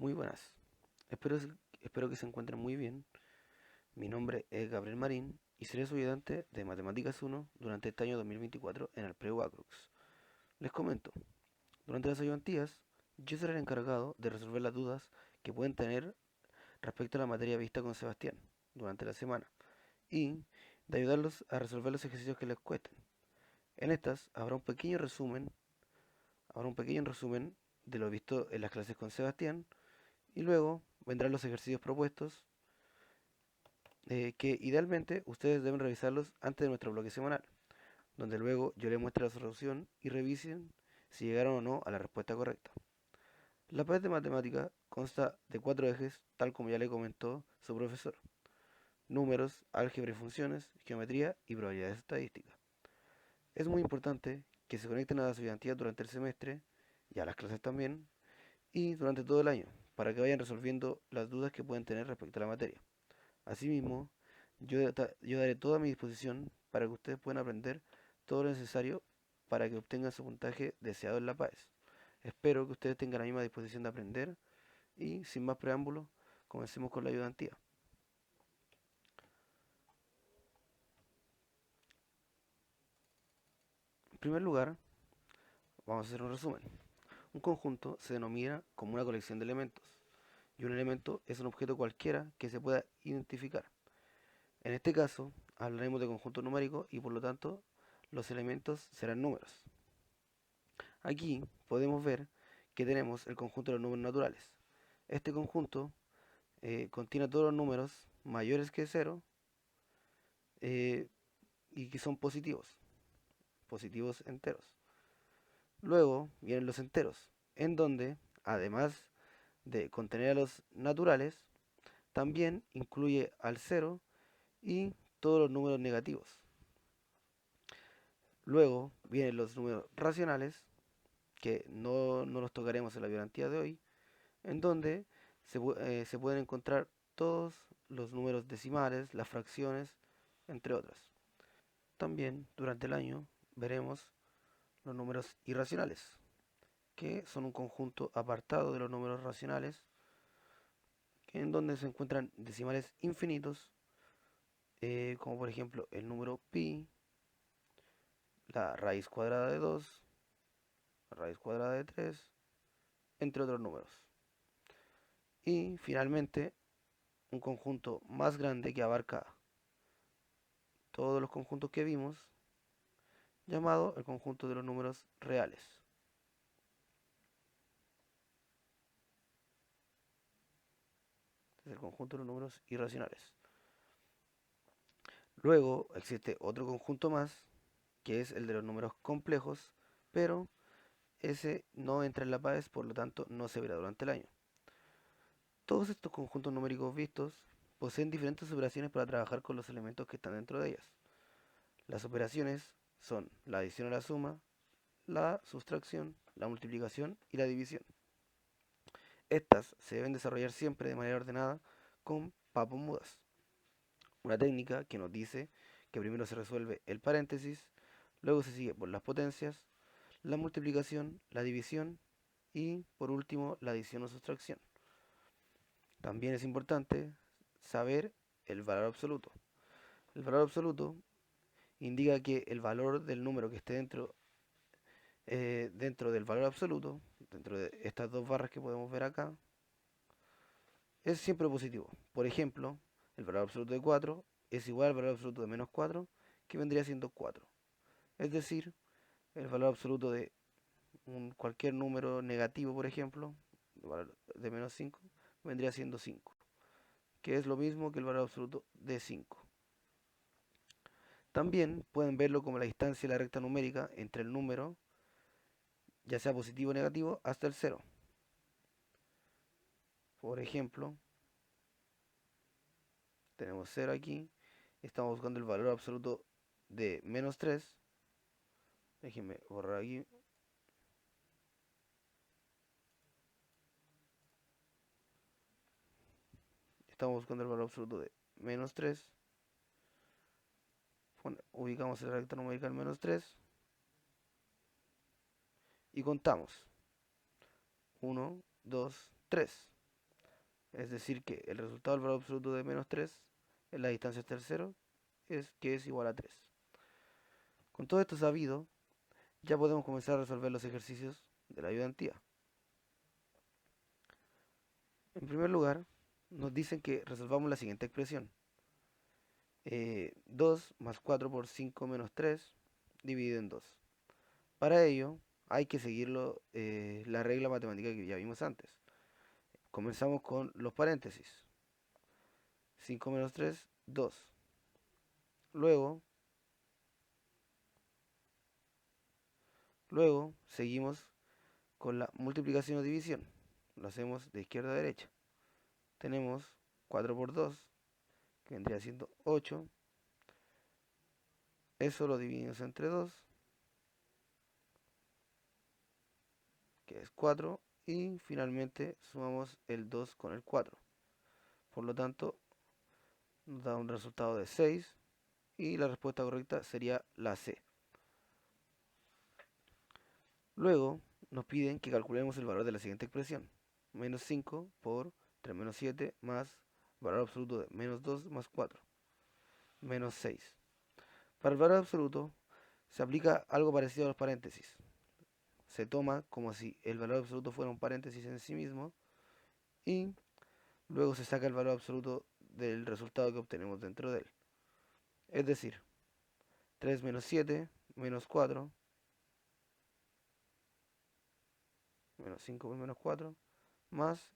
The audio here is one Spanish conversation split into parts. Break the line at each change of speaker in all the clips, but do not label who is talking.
Muy buenas. Espero que se encuentren muy bien. Mi nombre es Gabriel Marín y seré su ayudante de Matemáticas 1 durante este año 2024 en el Pre-Wacrux. Les comento, durante las ayudantías, yo seré el encargado de resolver las dudas que pueden tener respecto a la materia vista con Sebastián durante la semana y de ayudarlos a resolver los ejercicios que les cuesten. En estas habrá un pequeño resumen de lo visto en las clases con Sebastián y luego vendrán los ejercicios propuestos que idealmente ustedes deben revisarlos antes de nuestro bloque semanal, donde luego yo les muestre la solución y revisen si llegaron o no a la respuesta correcta. La PAES de matemática consta de cuatro ejes, tal como ya le comentó su profesor: números, álgebra y funciones, geometría y probabilidades estadísticas. Es muy importante que se conecten a las ayudantías durante el semestre y a las clases también, y durante todo el año, para que vayan resolviendo las dudas que pueden tener respecto a la materia. Asimismo, yo daré toda mi disposición para que ustedes puedan aprender todo lo necesario para que obtengan su puntaje deseado en la PAES. Espero que ustedes tengan la misma disposición de aprender y, sin más preámbulos, comencemos con la ayudantía. En primer lugar, vamos a hacer un resumen. Un conjunto se denomina como una colección de elementos y un elemento es un objeto cualquiera que se pueda identificar. En este caso, hablaremos de conjunto numérico y por lo tanto los elementos serán números. Aquí podemos ver que tenemos el conjunto de los números naturales. Este conjunto contiene todos los números mayores que cero eh, y que son positivos enteros. Luego vienen los enteros, en donde, además de contener a los naturales, también incluye al cero y todos los números negativos. Luego vienen los números racionales, que no los tocaremos en la garantía de hoy, en donde se pueden encontrar todos los números decimales, las fracciones, entre otras. También durante el año veremos los números irracionales, que son un conjunto apartado de los números racionales, en donde se encuentran decimales infinitos, como por ejemplo el número pi, la raíz cuadrada de 2, la raíz cuadrada de 3, entre otros números. Y finalmente, un conjunto más grande que abarca todos los conjuntos que vimos, llamado el conjunto de los números reales. Es el conjunto de los números irracionales. Luego existe otro conjunto más, que es el de los números complejos, pero ese no entra en la PAES, por lo tanto no se verá durante el año. Todos estos conjuntos numéricos vistos poseen diferentes operaciones para trabajar con los elementos que están dentro de ellas. Las operaciones son la adición o la suma, la sustracción, la multiplicación y la división. Estas se deben desarrollar siempre de manera ordenada con papomudas, una técnica que nos dice que primero se resuelve el paréntesis, luego se sigue por las potencias, la multiplicación, la división y por último la adición o sustracción. También es importante saber el valor absoluto. El valor absoluto indica que el valor del número que esté dentro del valor absoluto, dentro de estas dos barras que podemos ver acá, es siempre positivo. Por ejemplo, el valor absoluto de 4 es igual al valor absoluto de menos 4, que vendría siendo 4. Es decir, el valor absoluto de cualquier número negativo, por ejemplo, el valor de menos 5, vendría siendo 5, que es lo mismo que el valor absoluto de 5. También pueden verlo como la distancia de la recta numérica entre el número, ya sea positivo o negativo, hasta el 0. Por ejemplo, tenemos 0 aquí, estamos buscando el valor absoluto de menos 3. Déjenme borrar aquí. Estamos buscando el valor absoluto de menos 3. Ubicamos la recta numérica en menos 3 y contamos. 1, 2, 3. Es decir que el resultado del valor absoluto de menos 3 en la distancia hasta el 0 que es igual a 3. Con todo esto sabido, ya podemos comenzar a resolver los ejercicios de la ayudantía. En primer lugar, nos dicen que resolvamos la siguiente expresión. 2 más 4 por 5 menos 3 dividido en 2. Para ello, hay que seguir la regla matemática que ya vimos antes. Comenzamos con los paréntesis. 5 menos 3, 2. Luego seguimos con la multiplicación o división. Lo hacemos de izquierda a derecha. Tenemos 4 por 2, que vendría siendo 8. Eso lo dividimos entre 2, que es 4. Y finalmente sumamos el 2 con el 4. Por lo tanto, nos da un resultado de 6. Y la respuesta correcta sería la C. Luego nos piden que calculemos el valor de la siguiente expresión. Menos 5 por 3 menos 7 más valor absoluto de menos 2 más 4. Menos 6. Para el valor absoluto se aplica algo parecido a los paréntesis. Se toma como si el valor absoluto fuera un paréntesis en sí mismo y luego se saca el valor absoluto del resultado que obtenemos dentro de él. Es decir, 3 menos 7 menos 4 menos 5 por menos 4 más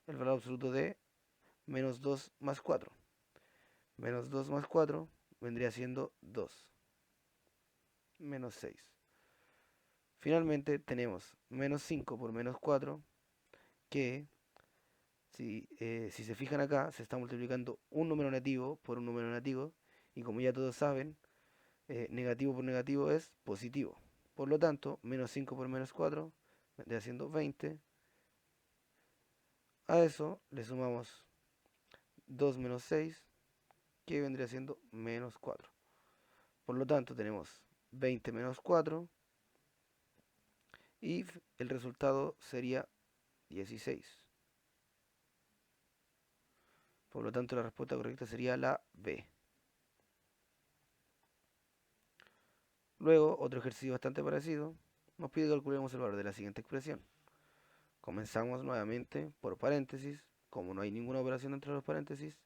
el valor absoluto de menos 2 más 4. Menos 2 más 4 vendría siendo 2. Menos 6. Finalmente tenemos menos 5 por menos 4, que si se fijan acá, se está multiplicando un número negativo por un número negativo, y como ya todos saben, negativo por negativo es positivo. Por lo tanto, menos 5 por menos 4 vendría siendo 20. A eso le sumamos 2 menos 6, que vendría siendo menos 4. Por lo tanto, tenemos 20 menos 4 y el resultado sería 16. Por lo tanto, la respuesta correcta sería la B. Luego, otro ejercicio bastante parecido, nos pide que calculemos el valor de la siguiente expresión. Comenzamos nuevamente por paréntesis. Como no hay ninguna operación entre los paréntesis,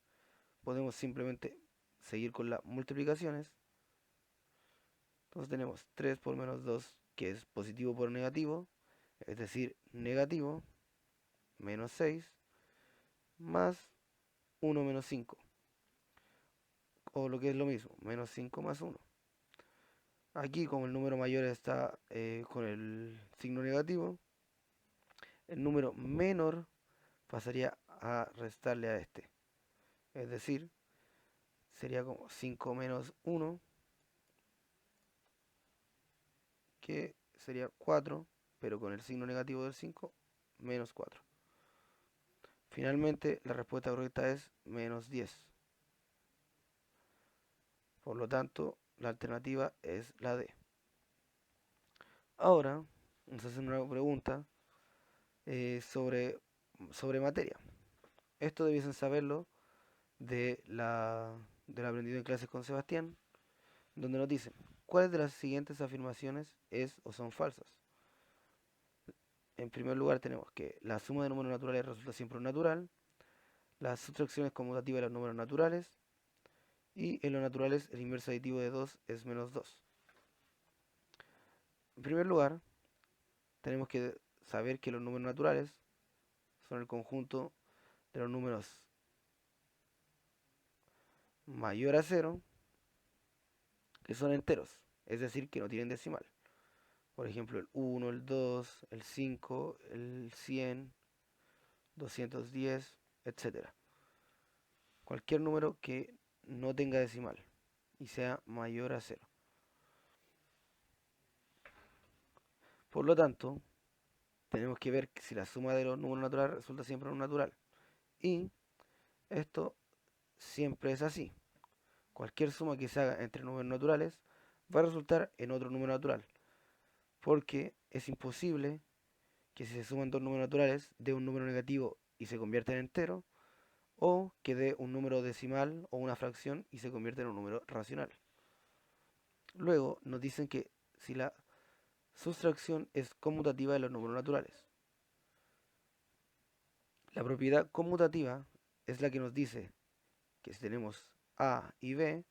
podemos simplemente seguir con las multiplicaciones. Entonces tenemos 3 por menos 2, que es positivo por negativo, es decir, negativo, menos 6, más 1 menos 5, o lo que es lo mismo, menos 5 más 1. Aquí, como el número mayor está con el signo negativo, el número menor pasaría a restarle a este. Es decir, sería como 5 menos 1, que sería 4, pero con el signo negativo del 5, menos 4. Finalmente, la respuesta correcta es menos 10. Por lo tanto, la alternativa es la D. Ahora, nos hacen una pregunta sobre materia. Esto debiesen saberlo del aprendido en clases con Sebastián, donde nos dicen, ¿cuáles de las siguientes afirmaciones es o son falsas? En primer lugar tenemos que la suma de números naturales resulta siempre un natural, las sustracciones conmutativas de los números naturales, y en los naturales el inverso aditivo de 2 es menos 2. En primer lugar, tenemos que saber que los números naturales son el conjunto de los números mayor a 0, que son enteros, es decir, que no tienen decimal. Por ejemplo, el 1, el 2, el 5, el 100, 210, etcétera. Cualquier número que no tenga decimal y sea mayor a 0. Por lo tanto, tenemos que ver si la suma de los números naturales resulta siempre un natural. Y esto siempre es así. Cualquier suma que se haga entre números naturales va a resultar en otro número natural. Porque es imposible que si se suman dos números naturales dé un número negativo y se convierte en entero, o que dé un número decimal o una fracción y se convierte en un número racional. Luego nos dicen que si la sustracción es conmutativa de los números naturales. La propiedad conmutativa es la que nos dice que si tenemos A y B,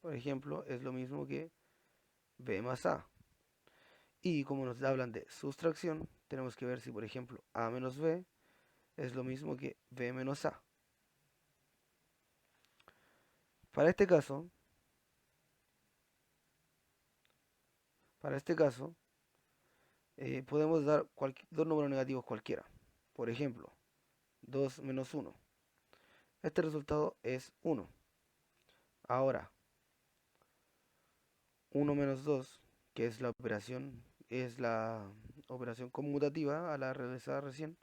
por ejemplo, es lo mismo que B más A. Y como nos hablan de sustracción, tenemos que ver si, por ejemplo, A menos B es lo mismo que B menos A. Para este caso, para este caso, podemos dar dos números negativos cualquiera. Por ejemplo, 2 menos 1. Este resultado es 1. Ahora, 1 menos 2, que es la operación conmutativa a la realizada recién,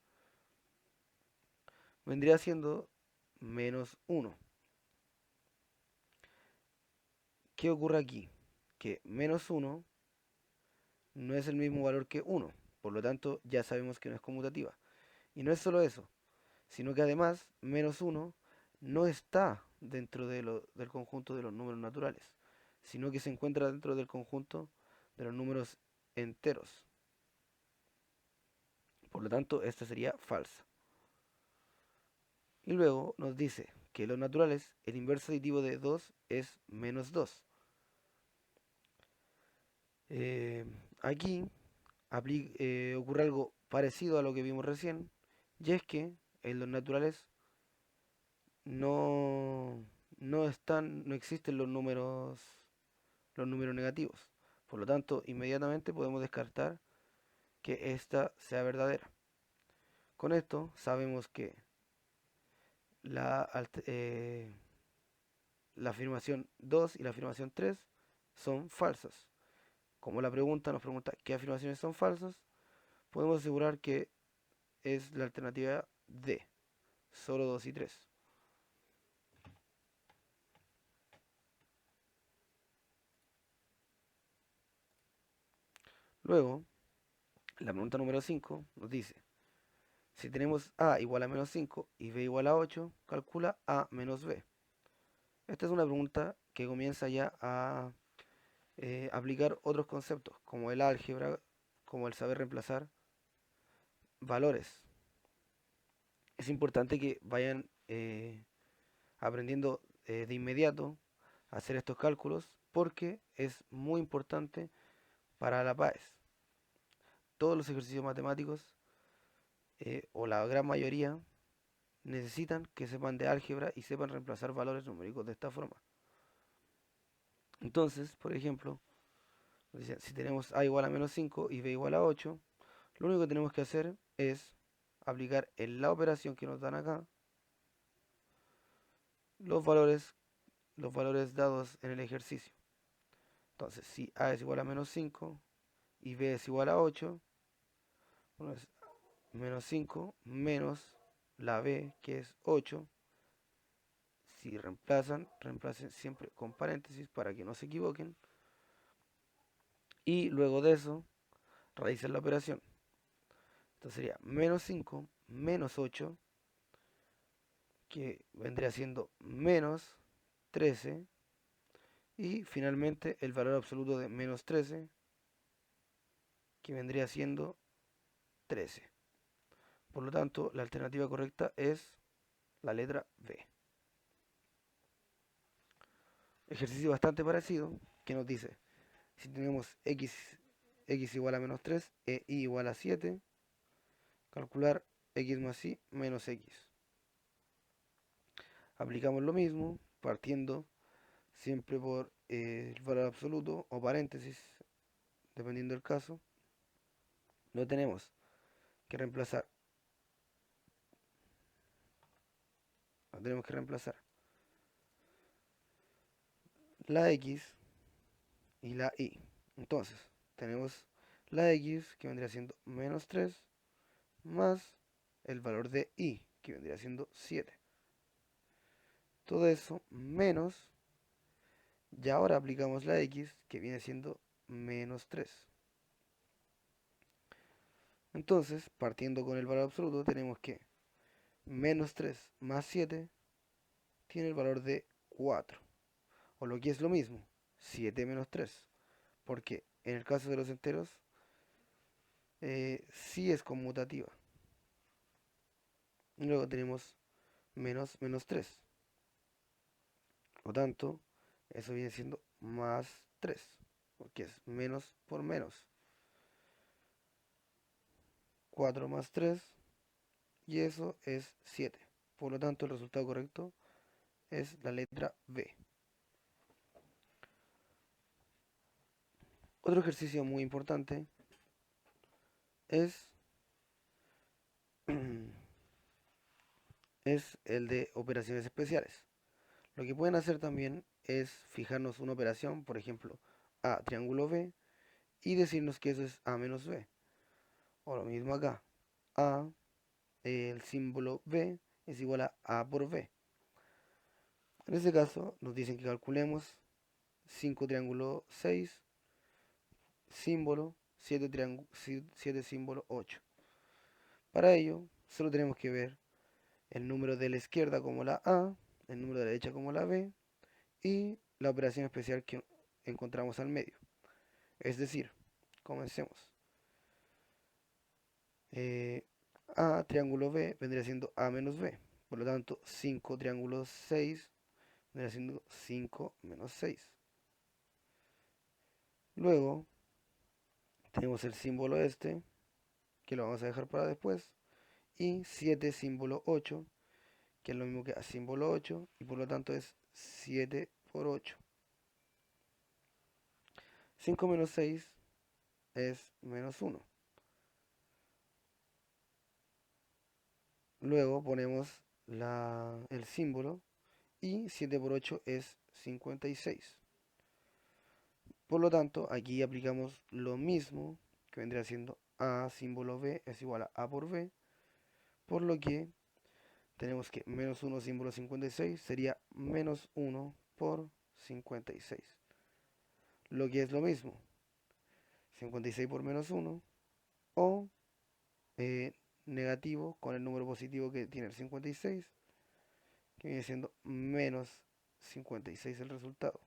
vendría siendo menos 1. ¿Qué ocurre aquí? Que menos 1 no es el mismo valor que 1, por lo tanto ya sabemos que no es conmutativa. Y no es solo eso, sino que además menos 1 no está dentro del conjunto de los números naturales, sino que se encuentra dentro del conjunto de los números enteros. Por lo tanto, esta sería falsa. Y luego nos dice que los naturales, el inverso aditivo de 2 es menos 2. Eh, Aquí ocurre algo parecido a lo que vimos recién, y es que en los naturales no, no existen los números negativos. Por lo tanto, inmediatamente podemos descartar que esta sea verdadera. Con esto sabemos que la, la afirmación 2 y la afirmación 3 son falsas. Como la pregunta nos pregunta qué afirmaciones son falsas, podemos asegurar que es la alternativa D, solo 2 y 3. Luego, la pregunta número 5 nos dice, si tenemos A igual a menos 5 y B igual a 8, calcula A menos B. Esta es una pregunta que comienza ya a aplicar otros conceptos, como el álgebra, como el saber reemplazar valores. Es importante que vayan aprendiendo de inmediato a hacer estos cálculos porque es muy importante para la PAES. Todos los ejercicios matemáticos, o la gran mayoría, necesitan que sepan de álgebra y sepan reemplazar valores numéricos de esta forma. Entonces, por ejemplo, si tenemos A igual a menos 5 y B igual a 8, lo único que tenemos que hacer es aplicar en la operación que nos dan acá los valores, los valores dados en el ejercicio. Entonces, si A es igual a menos 5 y B es igual a 8, bueno, es menos 5 menos la B, que es 8. Si reemplacen siempre con paréntesis para que no se equivoquen. Y luego de eso, realicen la operación. Entonces sería menos 5 menos 8, que vendría siendo menos 13. Y finalmente el valor absoluto de menos 13, que vendría siendo 13. Por lo tanto, la alternativa correcta es la letra B. Ejercicio bastante parecido que nos dice, si tenemos x igual a menos 3 e y igual a 7, calcular x más y menos x. Aplicamos lo mismo, partiendo siempre por el valor absoluto o paréntesis, dependiendo del caso. Lo tenemos que reemplazar. Tenemos que reemplazar la x y la y. Entonces, tenemos la x, que vendría siendo menos 3, más el valor de y, que vendría siendo 7. Todo eso menos, y ahora aplicamos la x, que viene siendo menos 3. Entonces, partiendo con el valor absoluto, tenemos que Menos 3 más 7 tiene el valor de 4. O lo que es lo mismo, 7 menos 3. Porque en el caso de los enteros, sí es conmutativa. Y luego tenemos menos 3. Por lo tanto, eso viene siendo más 3. Porque es menos por menos. 4 más 3. Y eso es 7. Por lo tanto, el resultado correcto es la letra B. Otro ejercicio muy importante es, es el de operaciones especiales. Lo que pueden hacer también es fijarnos una operación, por ejemplo, A triángulo B, y decirnos que eso es A menos B. O lo mismo acá, A, el símbolo B es igual a A por B. En este caso nos dicen que calculemos 5 triángulo 6, símbolo 7, 7 símbolo 8. Para ello, solo tenemos que ver el número de la izquierda como la A, el número de la derecha como la B y la operación especial que encontramos al medio. Es decir, comencemos. Eh, A triángulo B vendría siendo A menos B. Por lo tanto, 5 triángulo 6 vendría siendo 5 menos 6. Luego tenemos el símbolo este, que lo vamos a dejar para después. Y 7 símbolo 8, que es lo mismo que A símbolo 8. Y por lo tanto es 7 por 8. 5 menos 6 es menos 1. Luego ponemos el símbolo y 7 por 8 es 56. Por lo tanto, aquí aplicamos lo mismo que vendría siendo A símbolo B es igual a A por B, por lo que tenemos que menos 1 símbolo 56 sería menos 1 por 56. Lo que es lo mismo, 56 por menos 1 o negativo con el número positivo que tiene el 56, que viene siendo menos 56 el resultado.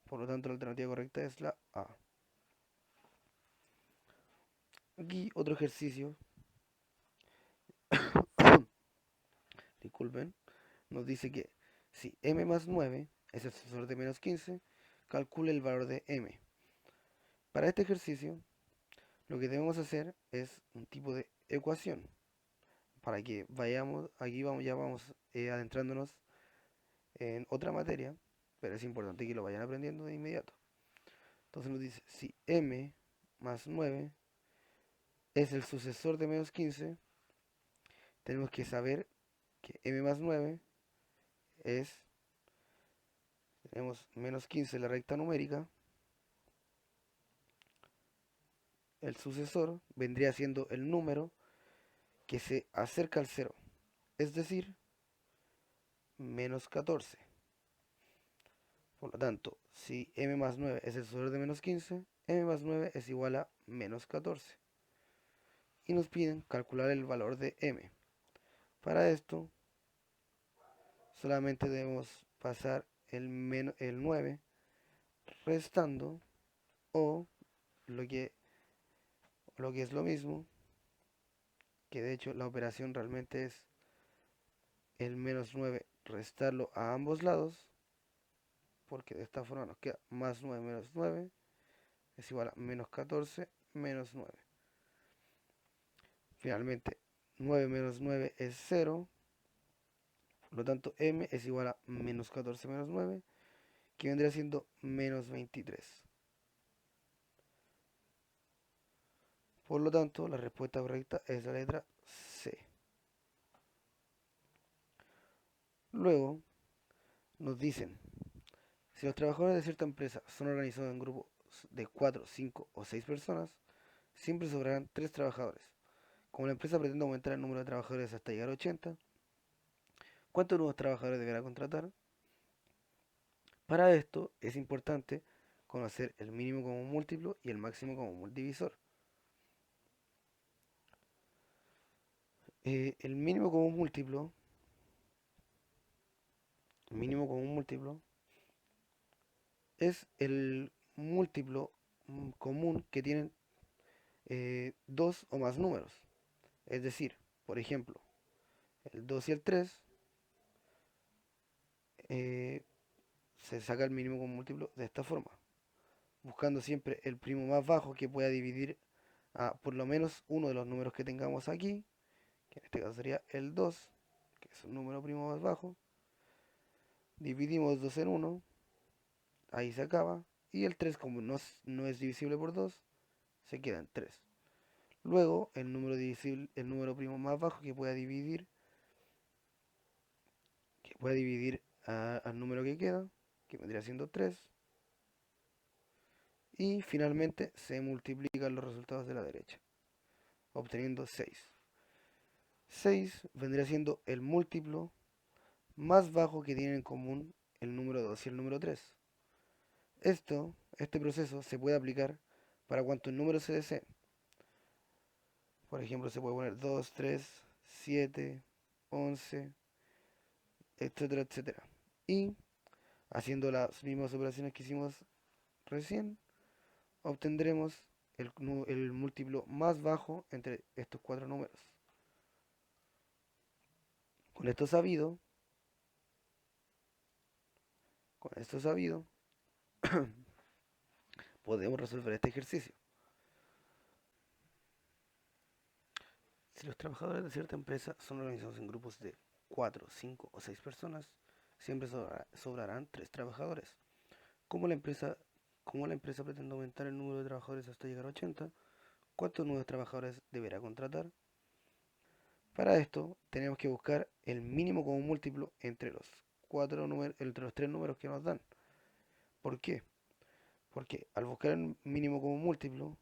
Por lo tanto, la alternativa correcta es la A. Aquí otro ejercicio, disculpen, nos dice que si m más 9 es el sucesor de menos 15, calcule el valor de m. Para este ejercicio, lo que debemos hacer es un tipo de ecuación. Para que vayamos, aquí vamos, ya vamos adentrándonos en otra materia, pero es importante que lo vayan aprendiendo de inmediato. Entonces nos dice, si m más 9 es el sucesor de menos 15, tenemos que saber que m más 9 es, tenemos menos 15 en la recta numérica, el sucesor vendría siendo el número que se acerca al cero, es decir, menos 14. Por lo tanto, si m más 9 es el sucesor de menos 15, m más 9 es igual a menos 14. Y nos piden calcular el valor de m. Para esto, solamente debemos pasar el 9 restando o lo que, lo que es lo mismo, que de hecho la operación realmente es el menos 9 restarlo a ambos lados, porque de esta forma nos queda más 9 menos 9 es igual a menos 14 menos 9. Finalmente, 9 menos 9 es 0, por lo tanto m es igual a menos 14 menos 9, que vendría siendo menos 23. Por lo tanto, la respuesta correcta es la letra C. Luego, nos dicen, si los trabajadores de cierta empresa son organizados en grupos de 4, 5 o 6 personas, siempre sobrarán 3 trabajadores. Como la empresa pretende aumentar el número de trabajadores hasta llegar a 80, ¿cuántos nuevos trabajadores deberá contratar? Para esto es importante conocer el mínimo como múltiplo y el máximo como divisor. El mínimo común múltiplo es el múltiplo común que tienen dos o más números. Es decir, por ejemplo, el 2 y el 3 eh, se saca el mínimo común múltiplo de esta forma, buscando siempre el primo más bajo que pueda dividir a por lo menos uno de los números que tengamos aquí, que en este caso sería el 2, que es un número primo más bajo. Dividimos 2 en uno, ahí se acaba, y el 3 como no es divisible por 2 se queda en 3. Luego, el número primo más bajo que pueda dividir al número que queda, que vendría siendo 3. Y finalmente se multiplican los resultados de la derecha, obteniendo 6. 6 vendría siendo el múltiplo más bajo que tienen en común el número 2 y el número 3. Este proceso se puede aplicar para cuantos números se deseen. Por ejemplo, se puede poner 2, 3, 7, 11, etcétera, etcétera. Y haciendo las mismas operaciones que hicimos recién, obtendremos el múltiplo más bajo entre estos cuatro números. Con esto sabido, con esto sabido, podemos resolver este ejercicio. Si los trabajadores de cierta empresa son organizados en grupos de 4, 5 o 6 personas, siempre sobrarán 3 trabajadores. Como la empresa, como la empresa pretende aumentar el número de trabajadores hasta llegar a 80, ¿cuántos nuevos trabajadores deberá contratar? Para esto tenemos que buscar el mínimo común múltiplo entre los tres números que nos dan. ¿Por qué? Porque al buscar el mínimo común múltiplo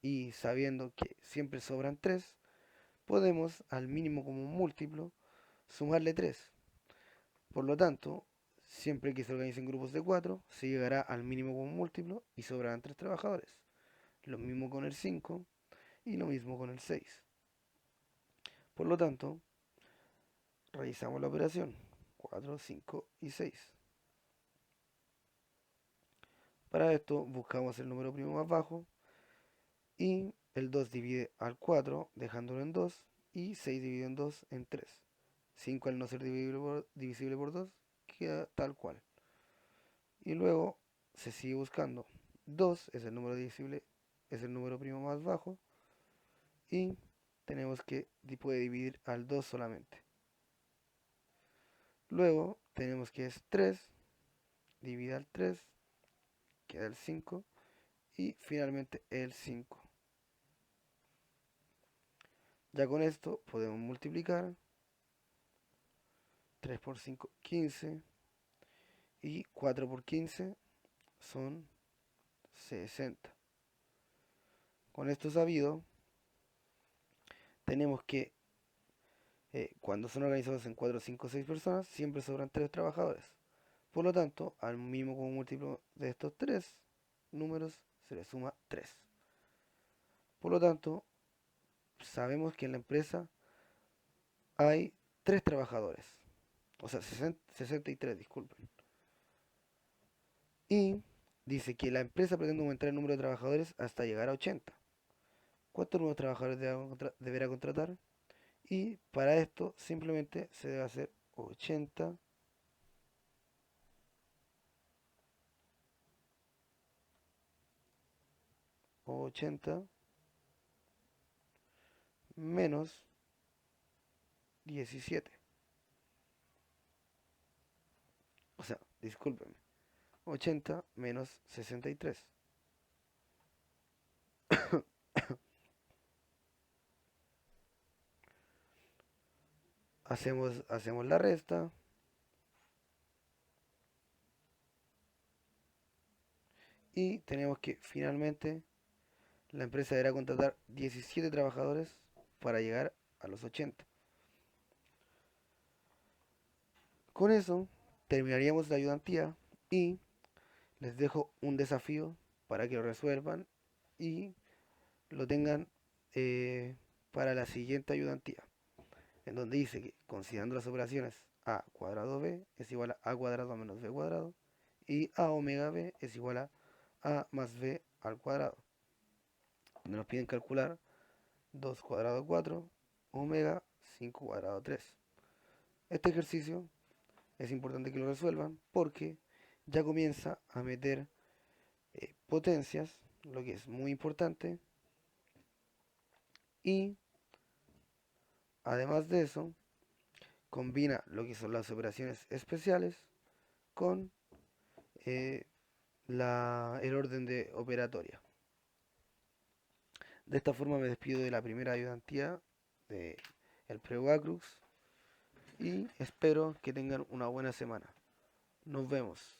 y sabiendo que siempre sobran 3, podemos al mínimo común múltiplo sumarle 3. Por lo tanto, siempre que se organicen grupos de 4, se llegará al mínimo común múltiplo y sobrarán 3 trabajadores. Lo mismo con el 5 y lo mismo con el 6. Por lo tanto, realizamos la operación 4, 5 y 6. Para esto buscamos el número primo más bajo y el 2 divide al 4 dejándolo en 2 y 6 divide en 2 en 3. 5 al no ser divisible por 2 queda tal cual. Y luego se sigue buscando. 2 es el número divisible, es el número primo más bajo y tenemos que puede dividir al 2 solamente. Luego tenemos que es 3, divide al 3, queda el 5 y finalmente el 5. Ya con esto podemos multiplicar. 3 por 5, 15 y 4 por 15 son 60. Con esto sabido, tenemos que cuando son organizados en 4, 5, 6 personas, siempre sobran 3 trabajadores. Por lo tanto, al mismo como múltiplo de estos 3 números se le suma 3. Por lo tanto, sabemos que en la empresa hay 3 trabajadores. O sea, 63, disculpen. Y dice que la empresa pretende aumentar el número de trabajadores hasta llegar a 80. ¿Cuántos nuevos trabajadores deberá contratar? Y para esto simplemente se debe hacer 80 menos 17. O sea, discúlpenme. 80 menos 63. Hacemos la resta y tenemos que finalmente la empresa deberá contratar 17 trabajadores para llegar a los 80. Con eso terminaríamos la ayudantía y les dejo un desafío para que lo resuelvan y lo tengan para la siguiente ayudantía. en donde dice que considerando las operaciones a cuadrado b es igual a cuadrado menos b cuadrado y a omega b es igual a más b al cuadrado. Donde nos piden calcular 2 cuadrado 4 omega 5 cuadrado 3. Este ejercicio es importante que lo resuelvan porque ya comienza a meter potencias, lo que es muy importante, y además de eso combina lo que son las operaciones especiales con eh, el orden de operatoria. De esta forma me despido de la primera ayudantía de el Preuacrux y espero que tengan una buena semana. Nos vemos.